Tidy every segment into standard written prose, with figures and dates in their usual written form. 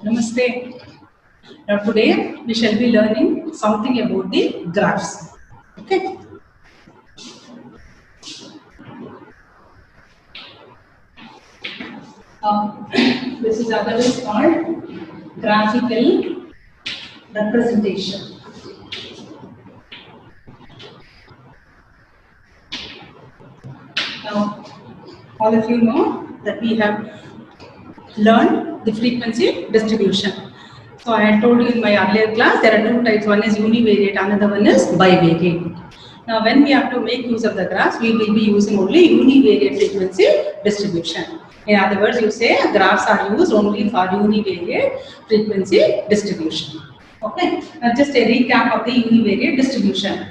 Namaste. Now today we shall be learning something about the graphs. Okay. This is otherwise called graphical representation. Now all of you know that we have learned the frequency distribution. So I had told you in my earlier class there are two types. One is univariate, another one is bivariate. Now when we have to make use of the graphs, we will be using only univariate frequency distribution. In other words, you say graphs are used only for univariate frequency distribution. Okay, now just a recap of the univariate distribution.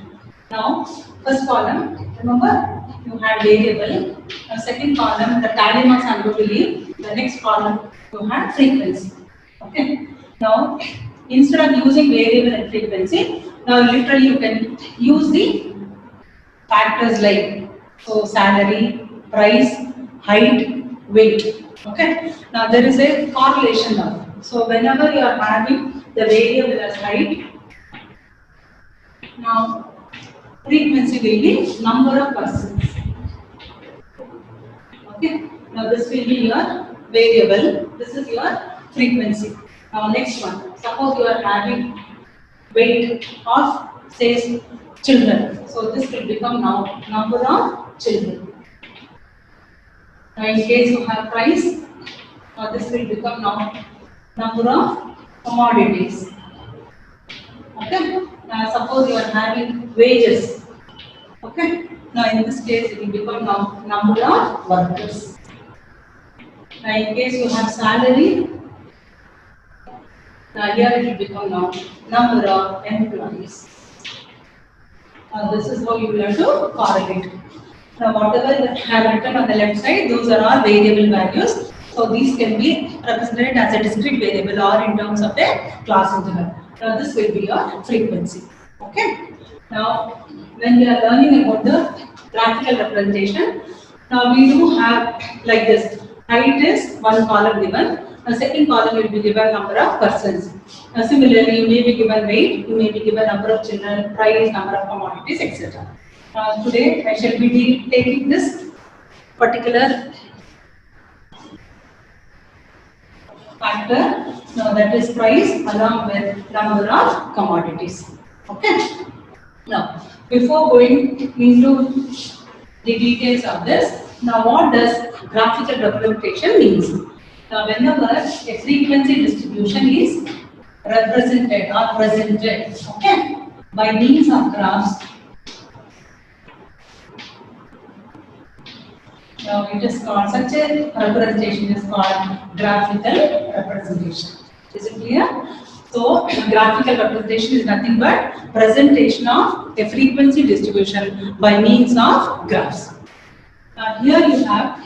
Now, first column, remember you had variable. Second column, the tally marks I'm going to leave. The next column, you had frequency. Okay. Now, instead of using variable and frequency, now literally you can use the factors like salary, price, height, weight. Okay. Now there is a correlation now. So whenever you are having the variable as height, now frequency will be number of persons. Okay. Now this will be your variable. This is your frequency. Now next one. Suppose you are having weight of say children. So this will become now number of children. Now in case you have price, this will become now number of commodities. Okay. Now suppose you are having wages. Okay. Now in this case it will become now number of workers. Now in case you have salary, now here it will become now number of employees. Now this is how you will have to correlate. Now whatever I have written on the left side, those are all variable values. So these can be represented as a discrete variable or in terms of a class interval. Now this will be your frequency. Okay. Now when we are learning about the graphical representation, now we do have like this. Height is one column given. The second column will be given number of persons. Similarly, you may be given weight, you may be given number of children, price, number of commodities, etc. Today I shall be taking this particular factor, that is price along with number of commodities. Okay. Now, before going into the details of this, now what does graphical representation means? Now, whenever a frequency distribution is represented or presented, okay, by means of graphs, now it is called, such a representation is called graphical representation. Is it clear? So, graphical representation is nothing but presentation of a frequency distribution by means of graphs. Now, here you have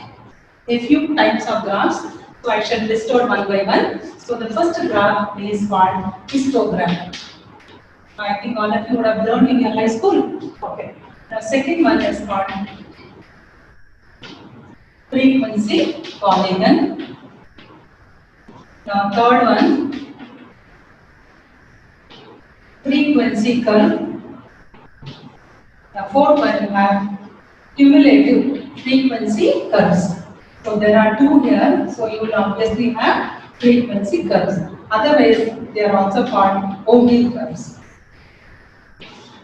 a few types of graphs. So, I shall list out one by one. So, the first graph is called histogram. I think all of you would have learned in your high school. Okay. The second one is called frequency polygon. Now, third one, frequency curve. The fourth one you have cumulative frequency curves. So there are two here, so you will obviously have frequency curves. Otherwise, they are also called Ogive curves.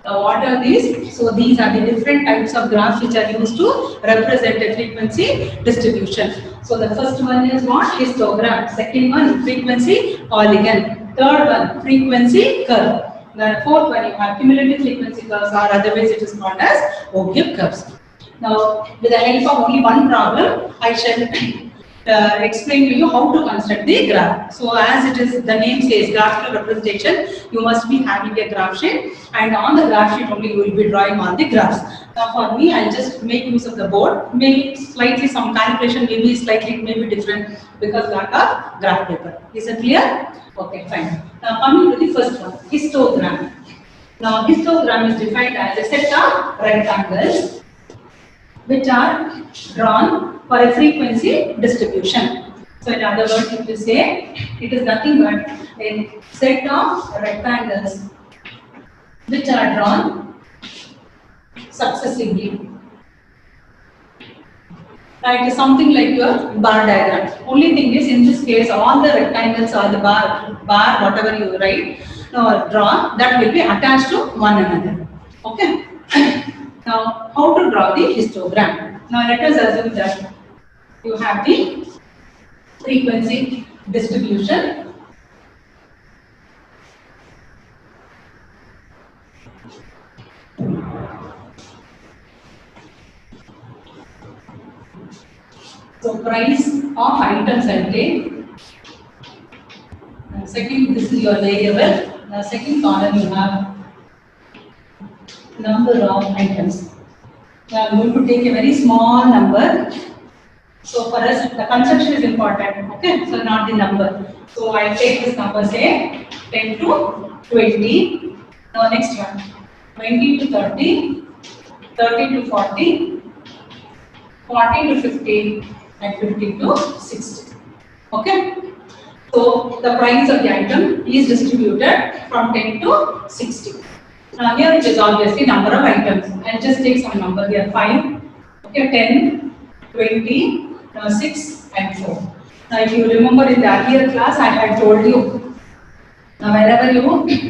Now what are these? So these are the different types of graphs which are used to represent a frequency distribution. So the first one is what? Histogram. Second one, frequency polygon. Third one, frequency curve. The fourth one, you have cumulative frequency curves, or otherwise it is called as Ogive curves. Now, with the help of only one problem, I shall explain to you how to construct the graph. So, as it is, the name says graphical representation, you must be having a graph sheet, and on the graph sheet only you will be drawing on the graphs. Now, for me, I'll just make use of the board. Maybe slightly some calculation, maybe slightly it may be different because lack of graph paper. Is it clear? Okay, fine. Now, coming to the first one, histogram. Now, histogram is defined as a set of rectangles which are drawn for a frequency distribution. So in other words, if you say It is nothing but a set of rectangles which are drawn successively. It is something like your bar diagram. Only thing is, in this case, all the rectangles or the bar, whatever you write or draw, that will be attached to one another. Okay. Now, how to draw the histogram? Now, let us assume that you have the frequency distribution. So, price of items I'll take. Second, this is your variable. Second column you have number of items. Now, I'm going to take a very small number. So for us, the conception is important. Okay, so not the number. So I take this number, say 10 to 20. Now next one, 20 to 30, 30 to 40, 40 to 50, and 50 to 60. Okay. So the price of the item is distributed from 10 to 60. Now here it is obviously number of items. I'll just take some number here, 5, okay, 10, 20, 6 and 4. Now if you remember in the earlier class I had told you, now wherever you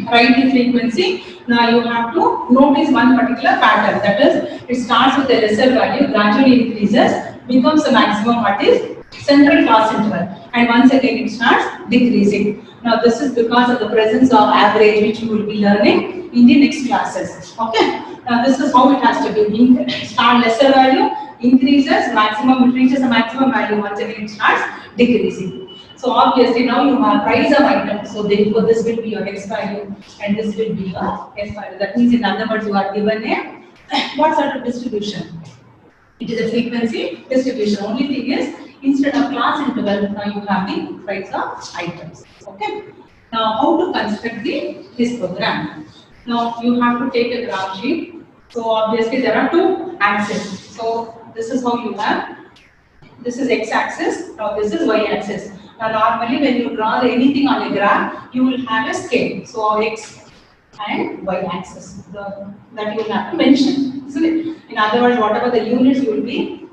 write the frequency, now you have to notice one particular pattern, that is, it starts with a lesser value, gradually increases, becomes the maximum, what is central class interval, and once again it starts decreasing. Now this is because of the presence of average, which you will be learning in the next classes. Okay. Now this is how it has to be. Start lesser value, increases, maximum, it reaches a maximum value, once again it starts decreasing. So obviously now you have price of item, so therefore this will be your X value and this will be your S value. That means in other words you are given a what sort of distribution? It is a frequency distribution. Only thing is, instead of class interval, now you have the price of items. Okay. Now how to construct the histogram? Now you have to take a graph sheet. So obviously there are two axes. So this is how you have. This is x-axis. Now this is y-axis. Now normally when you draw anything on a graph, you will have a scale. So x and y-axis that you will have to mention, isn't it? In other words, whatever the units you will be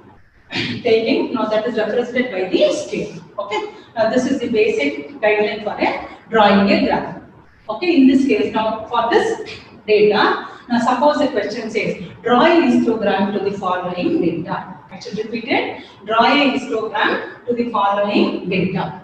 taking, now that is represented by the scale. Okay. Now this is the basic guideline for a drawing a graph. Okay. In this case, now for this data, now suppose the question says, draw a histogram to the following data. I should repeat it. Draw a histogram to the following data.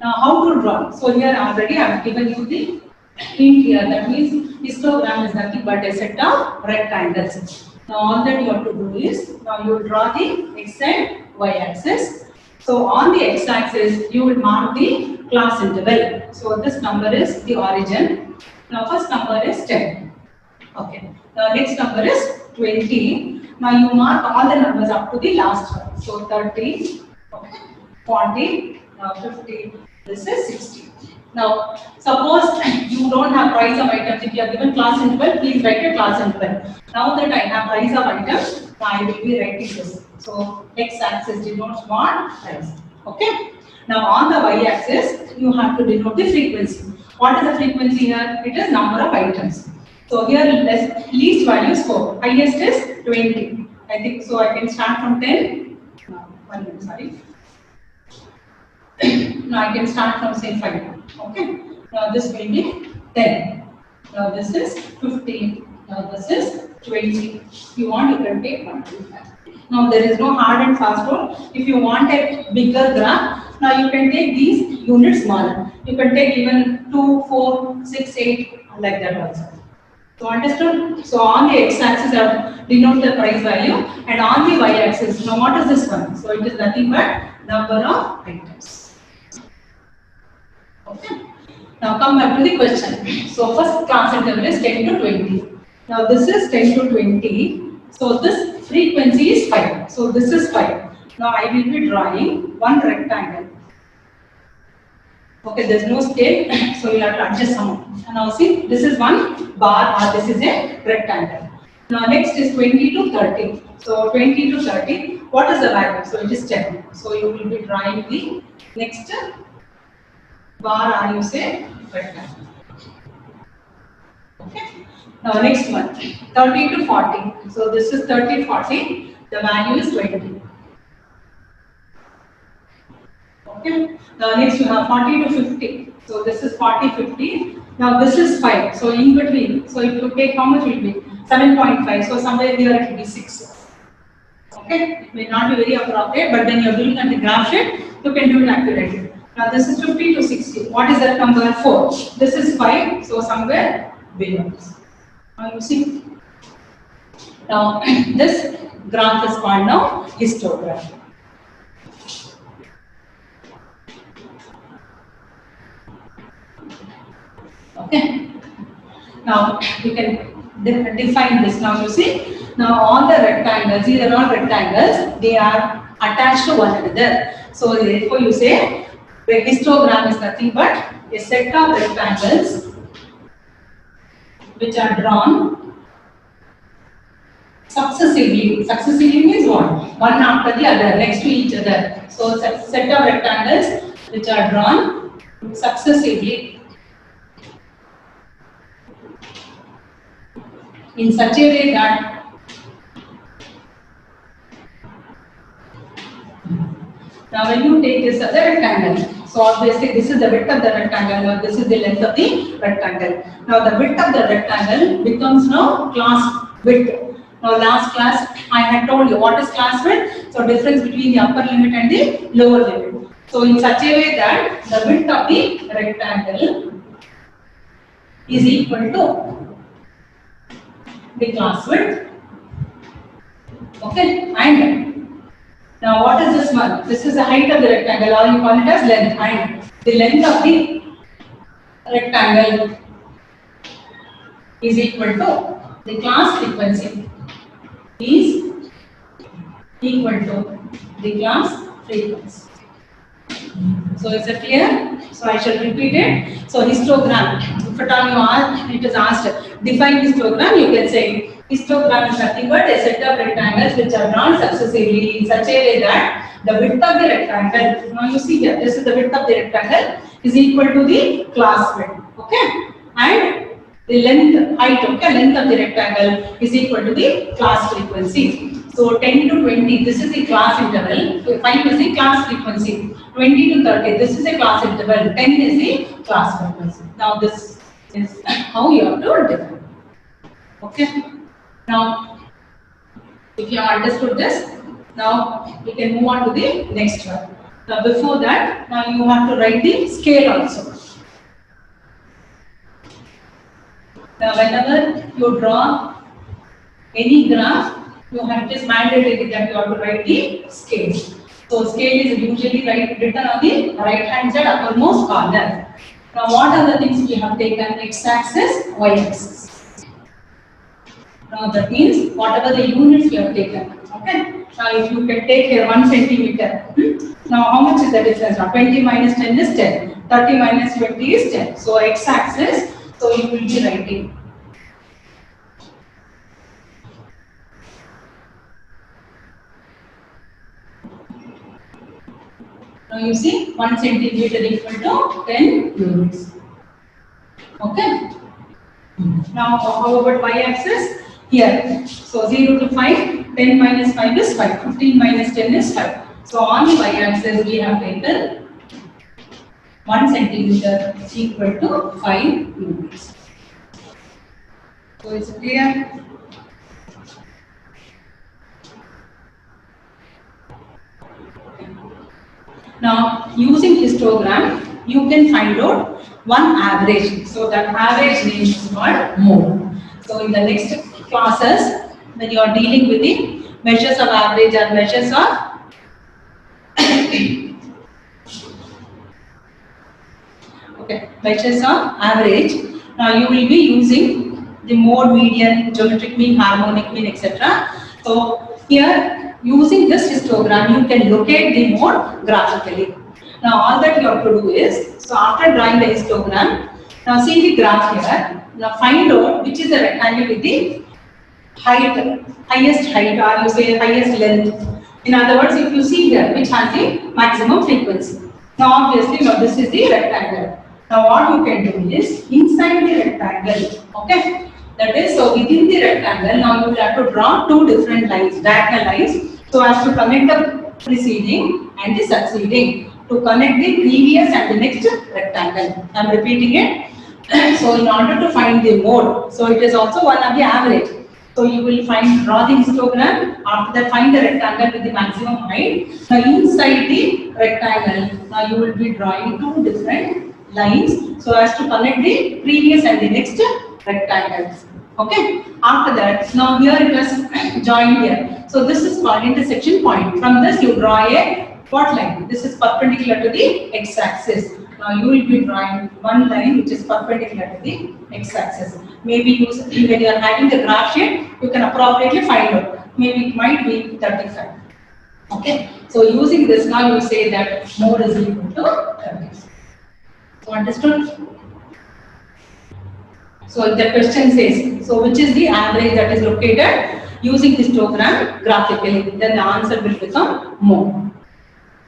Now how to draw? So here already I have given you the hint here. That means histogram is nothing but a set of rectangles. Now all that you have to do is, now you will draw the x and y axis. So on the x axis you will mark the class interval. So this number is the origin. Now first number is 10. Okay. The next number is 20. Now you mark all the numbers up to the last one. So 30, okay, 40, now 50, this is 60. Now suppose you don't have price of items. If you are given class interval, please write a class interval. Now that I have price of items, I will be writing this. So x-axis denotes what? Price. Okay. Now on the y-axis, you have to denote the frequency. What is the frequency here? It is number of items. So here least value is 4, highest is 20. I think so I can start from 10. No, 1 minute, sorry. Now I can start from say 5. Okay. Now this will be 10. Now this is 15. Now this is 20. If you want, you can take 1, 2, 5. Now there is no hard and fast rule. If you want a bigger graph, now you can take these units smaller. You can take even 2, 4, 6, 8, like that also. So understood? So on the x-axis I have denote the price value, and on the y-axis, now what is this one? So it is nothing but number of items. Okay. Now come back to the question. So first class interval is 10 to 20. Now this is 10 to 20. So this frequency is 5. So this is 5. Now I will be drawing one rectangle. Okay, there is no scale, so you have to adjust some. And now see, this is one bar or this is a rectangle. Now next is 20 to 30. So 20 to 30, what is the value? So it is 10. So you will be drawing the next bar or you say rectangle. Okay. Now next one, 30 to 40. So this is 30, 40. The value is 20. Okay. Now next you have 40 to 50. So this is 40, 50. Now this is 5. So in between, so if you take how much will be? 7.5. So somewhere here it will be 6. Okay. It may not be very appropriate, but then you're doing at the graph sheet, you can do it accurately. Now this is 50 to 60. What is that number? 4. This is 5. So somewhere below this. Now you see. Now this graph is called now histogram. Okay. Now you can define this. Now you see. Now all the rectangles, these are all rectangles. They are attached to one another. So therefore you say the histogram is nothing but a set of rectangles which are drawn successively. Successively means what? One after the other, next to each other. So set of rectangles which are drawn successively in such a way that now when you take this other rectangle, so obviously this is the width of the rectangle or this is the length of the rectangle. Now the width of the rectangle becomes now class width. Now last class I had told you what is class width. So difference between the upper limit and the lower limit. So in such a way that the width of the rectangle is equal to the class width. Okay, and now what is this one? This is the height of the rectangle, or you call it as length. And the length of the rectangle is equal to the class frequency is equal to the class frequency. So is it clear? So I shall repeat it. So histogram, if at all you are, it is asked, define histogram, you can say histogram is nothing but a set of rectangles which are drawn successively in such a way that the width of the rectangle, now you see here, this is the width of the rectangle is equal to the class width, okay, and the length, height, okay, length of the rectangle is equal to the class frequency. So 10 to 20, this is the class interval, 5 is the class frequency, 20 to 30, this is a class interval, 10 is the class frequency. Now this is how you have to define. Okay. Now, if you have understood this, now we can move on to the next one. Now before that, now you have to write the scale also. Now whenever you draw any graph, it is mandatory that you have to write the scale. So scale is usually written on the right hand side uppermost corner. Now what are the things we have taken? X-axis, Y-axis. Now that means whatever the units we have taken. Okay. Now if you can take here 1 centimeter. Now how much is the difference? Now 20 minus 10 is 10. 30 minus 20 is 10. So x-axis. So you will be writing. Now you see 1 centimeter equal to 10 units. Okay. Now how about y-axis? Here. So 0 to 5, 10 minus 5 is 5, 15 minus 10 is 5. So on the y-axis we have taken 1 centimeter equal to 5 units. So is it clear? Now using histogram, you can find out one average. So that average name is called mode. So in the next classes, when you are dealing with the measures of average or measures of measures of average, now you will be using the mode, median, geometric mean, harmonic mean, etc. So here, using this histogram, you can locate the mode graphically. Now all that you have to do is, so after drawing the histogram, now see the graph here. Now find out which is the rectangle with the highest height, or you say highest length. In other words, if you see here, which has the maximum frequency. Now obviously now this is the rectangle. Now what you can do is inside the rectangle, okay? That is, so within the rectangle now you will have to draw two different lines, diagonal lines, so as to connect the preceding and the succeeding, to connect the previous and the next rectangle. I am repeating it. So in order to find the mode, so it is also one of the average. So you will draw the histogram, after that find the rectangle with the maximum height. Now inside the rectangle, now you will be drawing two different lines so as to connect the previous and the next rectangles. Okay. After that, now here it was joined here. So this is called intersection point. From this you draw a what line? This is perpendicular to the x-axis. Now you will be drawing one line which is perpendicular to the x-axis. Maybe when you are having the graph sheet, you can appropriately find out. Maybe it might be 35. Okay. So using this now you say that mode is equal to 30. So understood? So the question says, so which is the average that is located using histogram graphically? Then the answer will become mode.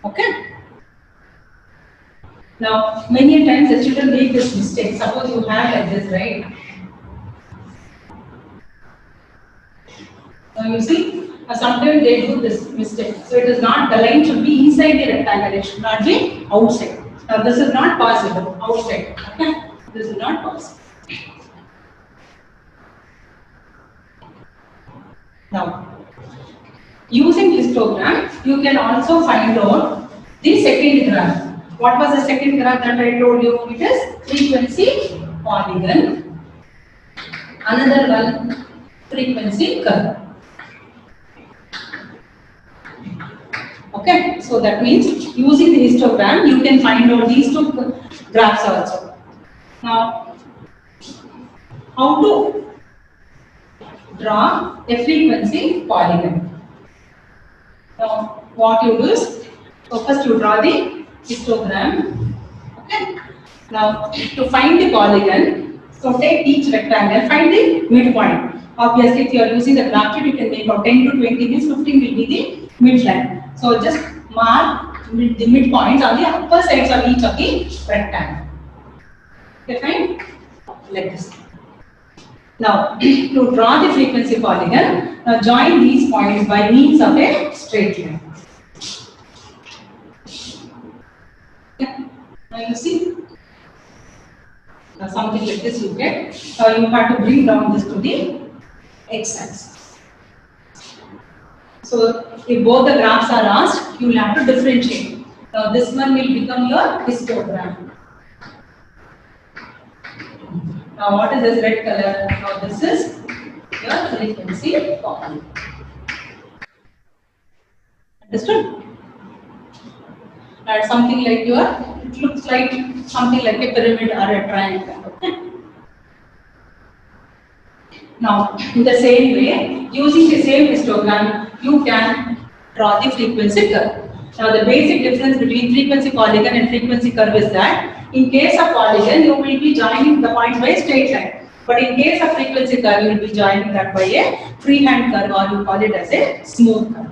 Okay. Now, many times the children make this mistake. Suppose you have like this, right? Now you see, sometimes they do this mistake. So it is not, the line should be inside the rectangle, it should not be outside. Now this is not possible, outside. Okay? This is not possible. Now, using histogram, you can also find out the second graph. What was the second graph that I told you? It is frequency polygon. Another one, frequency curve. Okay, so that means using the histogram, you can find out these two graphs also. Now, how to draw a frequency polygon? Now, what you do is, so first you draw the histogram. Okay. Now, to find the polygon, so take each rectangle, find the midpoint. Obviously, if you are using the graph sheet, you can make out 10 to 20 means 15 will be the midline. So just mark the midpoints on the upper sides of each of the rectangle. Okay, fine? Like this. Now, to draw the frequency polygon, now join these points by means of a straight line. Okay. Now you see, now something like this you get. Now you have to bring down this to the x-axis. So if both the graphs are asked, you will have to differentiate. Now this one will become your histogram. Now what is this red color? Now this is your frequency polygon. Understood? Now something like it looks like something like a pyramid or a triangle. Okay? Now in the same way, using the same histogram, you can draw the frequency curve. Now the basic difference between frequency polygon and frequency curve is that in case of polygon, you will be joining the points by a straight line. But in case of frequency curve, you will be joining that by a freehand curve, or you call it as a smooth curve.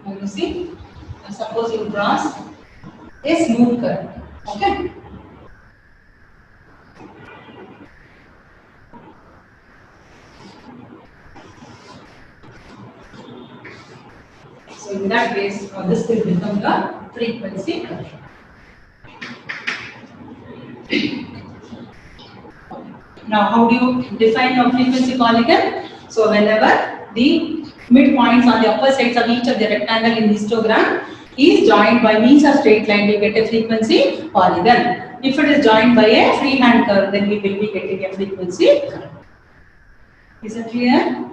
Now you see, now suppose you draw a smooth curve. Okay. So in that case, this will become the frequency curve. Now, how do you define your frequency polygon? So whenever the midpoints on the upper sides of each of the rectangle in histogram is joined by means of straight line, we get a frequency polygon. If it is joined by a freehand curve, then we will be getting a frequency curve. Is it clear?